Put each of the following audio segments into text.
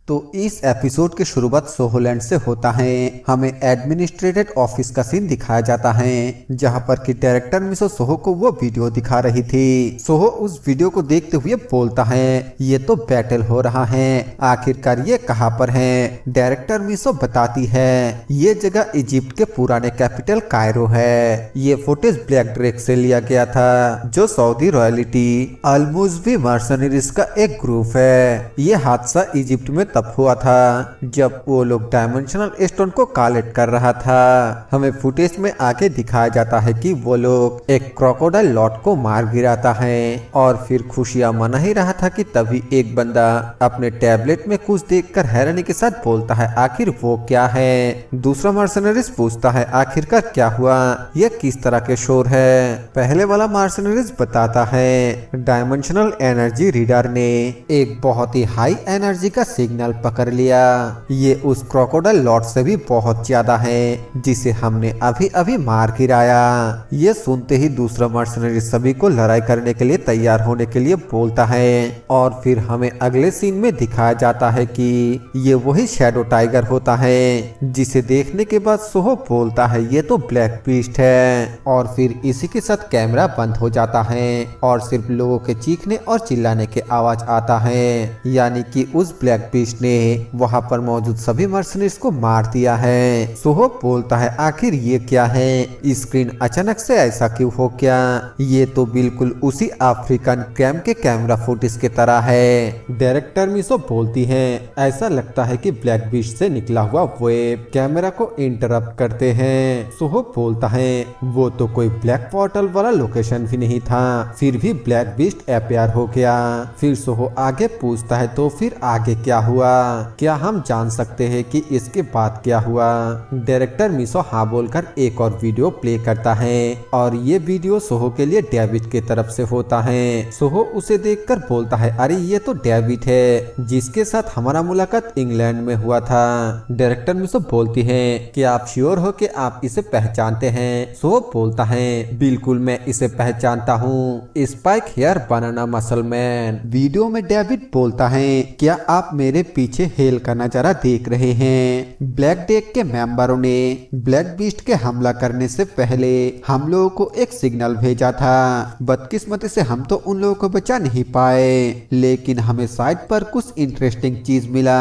तो इस एपिसोड की शुरुआत सोहोलैंड से होता है। हमें एडमिनिस्ट्रेटेड ऑफिस का सीन दिखाया जाता है जहां पर कि डायरेक्टर मिसो सोहो को वो वीडियो दिखा रही थी। सोहो उस वीडियो को देखते हुए बोलता है, ये तो बैटल हो रहा है, आखिरकार ये कहां पर है। डायरेक्टर मिसो बताती है, ये जगह इजिप्ट के पुराने कैपिटल कायरो है। ये फुटेज ब्लैक ड्रेक से लिया गया था, जो सऊदी रॉयलिटी अल-मुज़वी मर्सनरीज का एक ग्रुप है। ये हादसा इजिप्ट में तब हुआ था जब वो लोग डायमेंशनल स्टोन को कलेक्ट कर रहा था। हमें फुटेज में आगे दिखाया जाता है कि वो लोग एक क्रोकोडाइल लॉट को मार गिराता है और फिर खुशियां मना ही रहा था कि तभी एक बंदा अपने टैबलेट में कुछ देखकर हैरानी के साथ बोलता है, आखिर वो क्या है। दूसरा मर्सनरीज पूछता है, आखिरकार क्या हुआ, ये किस तरह के शोर है। पहले वाला मर्सनरीज बताता है, डायमेंशनल एनर्जी रीडर ने एक बहुत ही हाई एनर्जी का सिग्नल पकड़ लिया। ये उस क्रोकोडाइल लॉट से भी बहुत ज्यादा है जिसे हमने अभी अभी मार गिराया। ये सुनते ही दूसरा मर्सनरी सभी को लड़ाई करने के लिए तैयार होने के लिए बोलता है और फिर हमें अगले सीन में दिखाया जाता है कि ये वही शैडो टाइगर होता है जिसे देखने के बाद सोहो बोलता है, ये तो ब्लैक बीस्ट है। और फिर इसी के साथ कैमरा बंद हो जाता है और सिर्फ लोगों के चीखने और चिल्लाने के आवाज आता है, यानी कि उस ब्लैक बीस्ट ने वहां पर मौजूद सभी मर्सनरीज को मार दिया है। सोहो बोलता है, आखिर ये क्या है, स्क्रीन अचानक से ऐसा क्यों हो गया। ये तो बिल्कुल उसी अफ्रीकन कैंप के कैमरा फुटेज की तरह है। डायरेक्टर मिसो बोलती है, ऐसा लगता है कि ब्लैक बीस्ट से निकला हुआ वेब कैमरा को इंटरप्ट करते हैं। सोहो बोलता है, वो तो कोई ब्लैक पोर्टल वाला लोकेशन भी नहीं था, फिर भी ब्लैक बीस्ट अपेयर हो गया। फिर सोहो आगे पूछता है, तो फिर आगे क्या हुआ, क्या हम जान सकते हैं कि इसके बाद क्या हुआ। डायरेक्टर मिसो हाँ बोलकर एक और वीडियो प्ले करता है और ये वीडियो सोहो के लिए डेविड की तरफ से होता है। सोहो उसे देखकर बोलता है, अरे ये तो डेविड है जिसके साथ हमारा मुलाकात इंग्लैंड में हुआ था। डायरेक्टर मिसो बोलती है कि आप श्योर हो कि आप इसे पहचानते हैं। सोहो बोलता है, बिल्कुल मैं इसे पहचानता हूँ, स्पाइक हेयर बनाना मसल मैन। वीडियो में डेविड बोलता है, क्या आप मेरे पीछे हेल का नजारा देख रहे हैं। ब्लैक डेक के मेंबरों ने ब्लैक बीस्ट के हमला करने से पहले हम लोगों को एक सिग्नल भेजा था। बदकिस्मती से हम तो उन लोगों को बचा नहीं पाए, लेकिन हमें साइट पर कुछ इंटरेस्टिंग चीज मिला।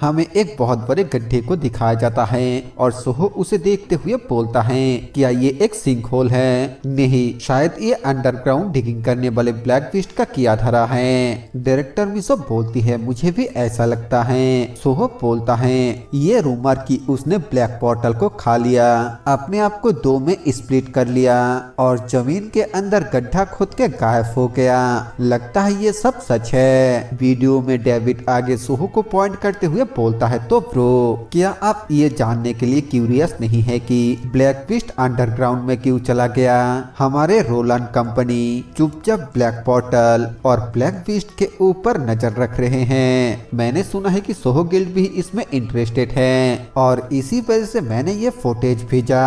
हमें एक बहुत बड़े गड्ढे को दिखाया जाता है और सोहो उसे देखते हुए बोलता है, क्या ये एक सिंक होल है। नहीं, शायद ये अंडरग्राउंड डिगिंग करने वाले ब्लैक बीस्ट का किया धरा है। डायरेक्टर मिसो बोलती है, मुझे भी ऐसा लगता है। सोहो बोलता है, ये रूमर कि उसने ब्लैक पोर्टल को खा लिया, अपने आप को दो में स्प्लिट कर लिया और जमीन के अंदर गड्ढा खोद के गायब हो गया। लगता है ये सब सच है। वीडियो में डेविड आगे सोहो को पॉइंट करते हुए बोलता है, तो ब्रो, क्या आप ये जानने के लिए क्यूरियस नहीं है कि ब्लैक बीस्ट अंडरग्राउंड में क्यों चला गया। हमारे रोलैंड कंपनी चुपचाप ब्लैक पोर्टल और ब्लैक बीस्ट के ऊपर नजर रख रहे हैं। मैंने सुना है कि सोहो गिल्ड भी इसमें इंटरेस्टेड है और इसी वजह से मैंने ये फुटेज भेजा।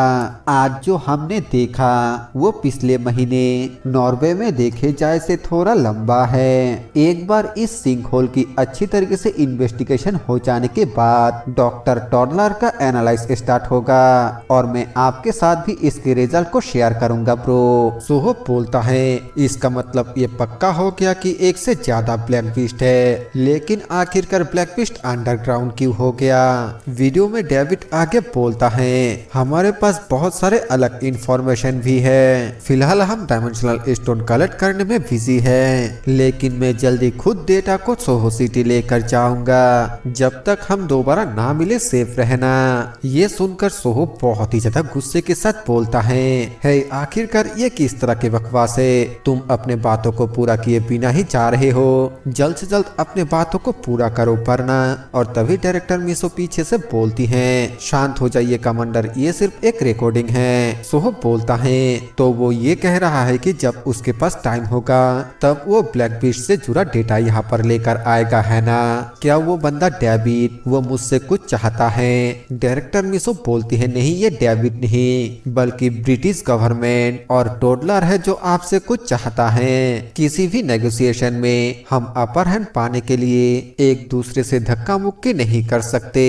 आज जो हमने देखा वो पिछले महीने नॉर्वे में देखे जाए से थोड़ा लंबा है। एक बार इस सिंक होल की अच्छी तरीके से इन्वेस्टिगेशन हो जाने के बाद डॉक्टर टॉडलर का एनालाइज स्टार्ट होगा और मैं आपके साथ भी इसके रिजल्ट को शेयर करूंगा ब्रो। सोहो बोलता है, इसका मतलब ये पक्का हो गया कि एक से ज्यादा ब्लैक बीस्ट है, लेकिन आखिरकार ब्लैक बीस्ट अंडरग्राउंड क्यों हो गया। वीडियो में डेविड आगे बोलता है, हमारे पास बहुत सारे अलग इंफॉर्मेशन भी है। फिलहाल हम डायमेंशनल स्टोन कलेक्ट करने में बिजी है, लेकिन मैं जल्दी खुद डेटा को सोहो सिटी लेकर जाऊंगा। जब तक हम दोबारा ना मिले सेफ रहना। ये सुनकर सोहो बहुत ही ज्यादा गुस्से के साथ बोलता है, आखिरकार ये किस तरह के बकवास है। तुम अपने बातों को पूरा किए बिना ही जा रहे हो, जल्द से जल्द अपने बातों को पूरा करो वरना। और तभी डायरेक्टर मिसो पीछे से बोलती है, शांत हो जाइए कमांडर, ये सिर्फ एक रिकॉर्डिंग है। सोहो बोलता है, तो वो ये कह रहा है कि जब उसके पास टाइम होगा तब वो ब्लैक बीस्ट से जुड़ा डेटा यहाँ पर लेकर आएगा, है ना। क्या वो बंदा डेविड, वो मुझसे कुछ चाहता है। डायरेक्टर मिसो बोलती है, नहीं ये डेविड नहीं बल्कि ब्रिटिश गवर्नमेंट और टोडलर है जो आपसे कुछ चाहता है। किसी भी नेगोशिएशन में हम अपर हैंड पाने के लिए एक दूसरे से धक्का मुक्की नहीं कर सकते,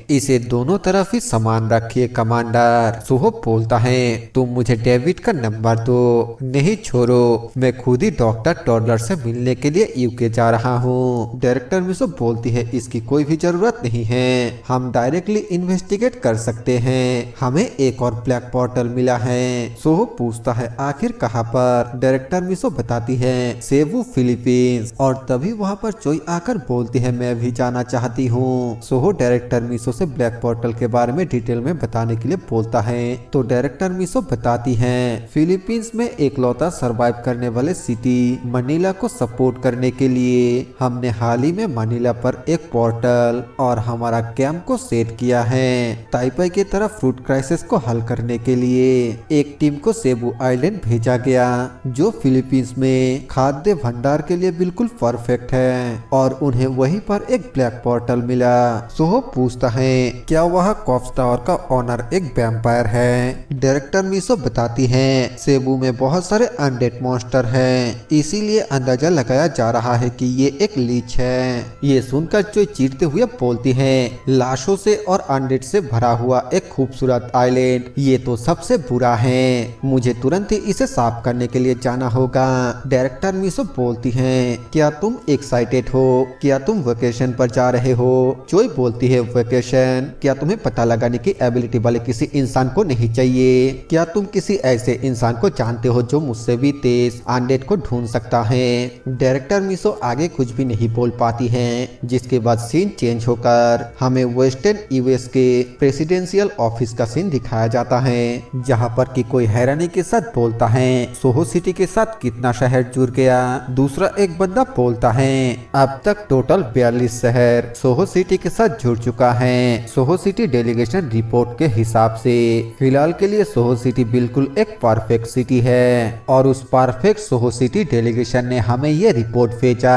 इसे दोनों तरफ ही समान रखिए कमांडर। सोहो बोलता है तुम मुझे डेविड का नंबर दो। नहीं छोड़ो, मैं खुद ही डॉक्टर टॉडलर से मिलने के लिए यूके जा रहा हूँ। डायरेक्टर मिसो बोलती है इसकी कोई भी जरूरत नहीं है, हम डायरेक्टली इन्वेस्टिगेट कर सकते हैं, हमें एक और ब्लैक पोर्टल मिला है। सोहो पूछता है आखिर कहाँ पर? डायरेक्टर मिसो बताती है सेबू फिलीपींस, और तभी वहाँ पर चोई आकर बोलती है मैं भी जाना चाहती हूँ। सोहो डायरेक्टर मिसो से ब्लैक पोर्टल के बारे में डिटेल में बताने के लिए बोलता है तो डायरेक्टर मिसो बताती है फिलीपींस में एकलौता सरवाइव करने वाले सिटी मनीला को सपोर्ट करने के लिए हमने हाल ही में मनीला पर एक पोर्टल और हमारा कैंप को सेट किया है। ताइपाई की तरफ फ्रूट क्राइसिस को हल करने के लिए एक टीम को सेबू आइलैंड भेजा गया जो फिलीपींस में खाद्य भंडार के लिए बिल्कुल परफेक्ट है, और उन्हें वहीं पर एक ब्लैक पोर्टल मिला। सोहो पूछता है क्या वह कॉप्स टावर का ओनर एक वैम्पायर है? डायरेक्टर मिसो बताती है सेबू में बहुत सारे अनडेड मॉन्स्टर हैं, इसीलिए अंदाजा लगाया जा रहा है कि ये एक लीच है। ये सुनकर चोई चीरते हुए बोलती है लाशों से और अनडेड से भरा हुआ एक खूबसूरत आइलैंड, ये तो सबसे बुरा है, मुझे तुरंत ही इसे साफ करने के लिए जाना होगा। डायरेक्टर मिसो बोलती है क्या तुम एक्साइटेड हो? क्या तुम वेकेशन पर जा रहे हो? चोई बोलती है वेकेशन? क्या तुम्हें पता लगाने की एबिलिटी वाले किसी इंसान को नहीं चाहिए? क्या तुम किसी ऐसे इंसान को जानते हो जो मुझसे भी तेज अनडेड को ढूंढ सकता है? डायरेक्टर मिसो आगे कुछ भी नहीं बोल पाती है, जिसके बाद सीन चेंज होकर हमें वेस्टर्न यूएस के प्रेसिडेंशियल ऑफिस का सीन दिखाया जाता है, जहां पर कि कोई हैरानी के साथ बोलता है सोहो सिटी के साथ कितना शहर जुड़ गया। दूसरा एक बंदा बोलता है अब तक टोटल 42 शहर सोहो सिटी के साथ जुड़ चुका है। सोहो सिटी डेलीगेशन रिपोर्ट के हिसाब से फिलहाल के लिए सोहो सिटी बिल्कुल एक परफेक्ट सिटी है, और उस परफेक्ट सोहो सिटी डेलीगेशन ने हमें ये रिपोर्ट भेजा।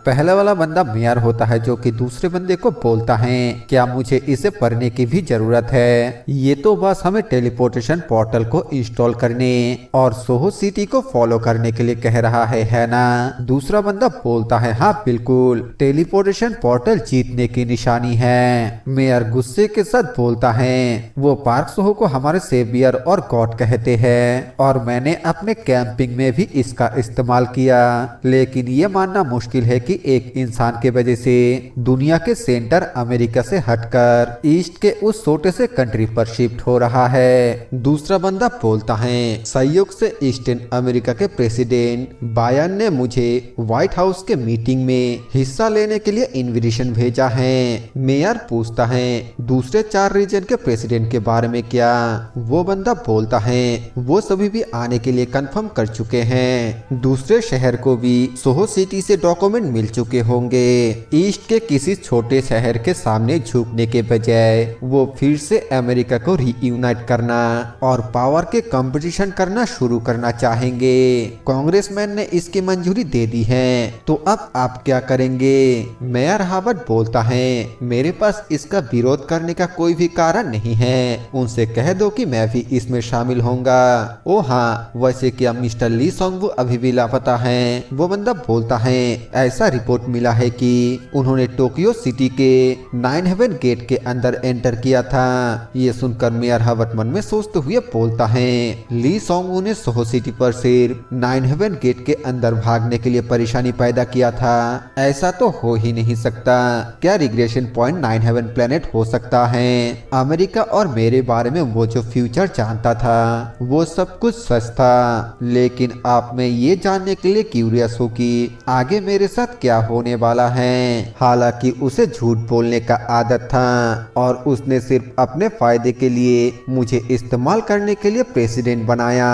पहला वाला बंदा मेयर होता है जो कि दूसरे बंदे को बोलता है क्या मुझे इसे पढ़ने की भी जरूरत है? ये तो बस हमें टेलीपोर्टेशन पोर्टल को इंस्टॉल करने और सोहो सिटी को फॉलो करने के लिए कह रहा है ना? दूसरा बंदा बोलता है हाँ बिल्कुल, टेलीपोर्टेशन पोर्टल जीतने की निशानी है। मेयर गुस्से के साथ बोलता है वो पार्क सोहो को हमारे सेवियर और गॉड कहते हैं, और मैंने अपने कैंपिंग में भी इसका इस्तेमाल किया, लेकिन ये मानना मुश्किल है कि एक इंसान के वजह से दुनिया के सेंटर अमेरिका से हटकर ईस्ट के उस छोटे से कंट्री पर शिफ्ट हो रहा है। दूसरा बंदा बोलता है संयोग से ईस्टर्न अमेरिका के प्रेसिडेंट बायन ने मुझे व्हाइट हाउस के मीटिंग में हिस्सा लेने के लिए इनविटेशन भेजा है। मेयर पूछता है दूसरे 4 रीजन के प्रेसिडेंट के बारे में क्या? वो बंदा बोलता है वो सभी भी आने के लिए कंफर्म कर चुके हैं, दूसरे शहर को भी सोहो सिटी से डॉक्यूमेंट मिल चुके होंगे। ईस्ट के किसी छोटे शहर के सामने झुकने के बजाय वो फिर से अमेरिका को रीयूनाइट करना और पावर के कंपटीशन करना शुरू करना चाहेंगे। कांग्रेसमैन ने इसकी मंजूरी दे दी है, तो अब आप क्या करेंगे? मेयर हावर्ड बोलता है मेरे पास इसका विरोध करने का कोई भी कारण नहीं है, उनसे कह दो कि मैं भी इसमें शामिल होऊंगा। ओ हाँ, वैसे क्या मिस्टर ली सोंगवू अभी भी लापता हैं? वो बंदा बोलता है ऐसा रिपोर्ट मिला है कि उन्होंने टोक्यो सिटी के 9 हेवन गेट के अंदर एंटर किया था। ये सुनकर मेयर हावर्ड मन में सोचते हुए बोलता है ली सोंगवू ने सोहो सिटी पर सिर्फ 9 हेवन गेट के अंदर भागने के लिए परेशानी पैदा किया था, ऐसा तो हो ही नहीं सकता। क्या रिग्रेशन पॉइंट 9 हेवन प्लेनेट हो सकता है? अमेरिका और मेरे बारे में वो जो फ्यूचर जानता था वो सब कुछ सच था, लेकिन आप में ये जानने के लिए क्यूरियस हो कि आगे मेरे साथ क्या होने वाला है। हालांकि उसे झूठ बोलने का आदत था और उसने सिर्फ अपने फायदे के लिए मुझे इस्तेमाल करने के लिए प्रेसिडेंट बनाया,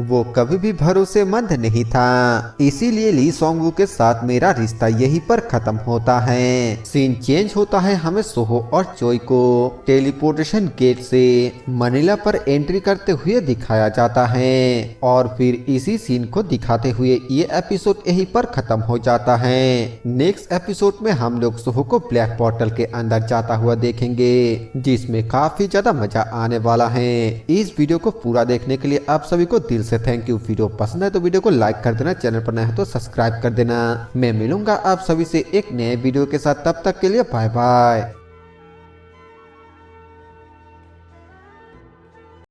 वो कभी भी भरोसेमंद नहीं था, इसीलिए ली सोंगवू के साथ मेरा रिश्ता यहीं पर खत्म होता है। सीन चेंज होता है, हमें सोहो और चोई को टेलीपोर्टेशन गेट से मनीला पर एंट्री करते हुए दिखाया जाता है, और फिर इसी सीन को दिखाते हुए ये एपिसोड यहीं पर खत्म हो जाता है। नेक्स्ट एपिसोड में हम लोग सोहो को ब्लैक पोर्टल के अंदर जाता हुआ देखेंगे, जिसमें काफी ज्यादा मजा आने वाला है। इस वीडियो को पूरा देखने के लिए आप सभी को दिल से थैंक यू। वीडियो पसंद है तो वीडियो को लाइक कर देना, चैनल पर नया है तो सब्सक्राइब कर देना। मैं मिलूंगा आप सभी से एक नए वीडियो के साथ। साथ। तब तक के लिए बाय बाय।